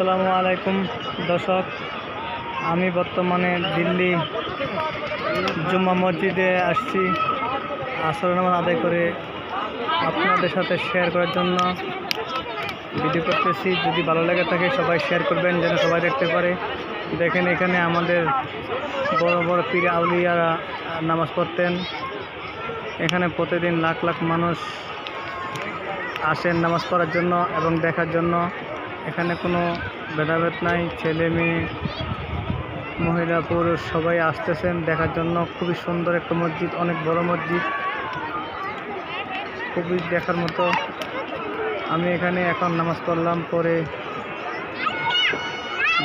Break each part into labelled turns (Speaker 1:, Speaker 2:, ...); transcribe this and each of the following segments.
Speaker 1: আসসালামু আলাইকুম দর্শক, আমি বর্তমানে দিল্লি জুম্মা মসজিদে আসছি আসর নামাজ আদায় করে আপনাদের সাথে শেয়ার করার জন্য ভিডিও করতেছি। যদি ভালো লেগে থাকে সবাই শেয়ার করবেন যেন সবাই দেখতে পারে। দেখেন এখানে আমাদের বড় বড় পীর আউলিয়ারা নামাজ পড়তেন। এখানে প্রতিদিন লাখ লাখ মানুষ আসেন নামাজ পড়ার জন্য এবং দেখার জন্য। এখানে কোনো ভেদাভেদ নাই, ছেলে মেয়ে মহিলা পুরুষ সবাই আসতেছেন দেখার জন্য। খুবই সুন্দর একটা মসজিদ, অনেক বড় মসজিদ, খুবই দেখার মতো। আমি এখানে এখন নামাজ পড়লাম, পরে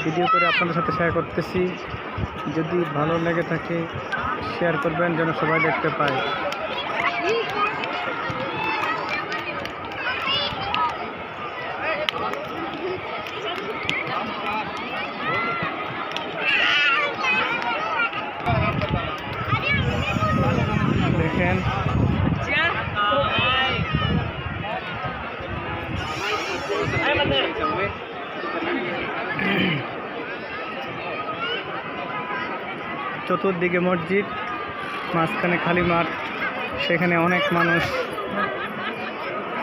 Speaker 1: ভিডিও করে আপনাদের সাথে শেয়ার করতেছি। যদি ভালো লেগে থাকে শেয়ার করবেন যেন সবাই দেখতে পায়। দেখেন চতুর্দিকে মসজিদ, মাঝখানে খালি মাঠ, সেখানে অনেক মানুষ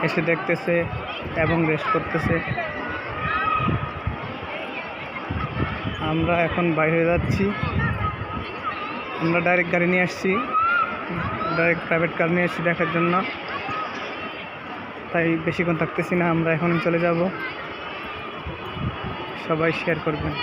Speaker 1: এসে দেখতেছে এবং রেস্ট করতেছে। আমরা এখন বাইরে যাচ্ছি, আমরা ডাইরেক্ট গাড়ি নিয়ে আসছি, ডাইরেক্ট প্রাইভেট কার নিয়ে আসছি দেখার জন্য, তাই বেশিক্ষণ থাকতেছি না, আমরা এখন চলে যাব। সবাই শেয়ার করবেন।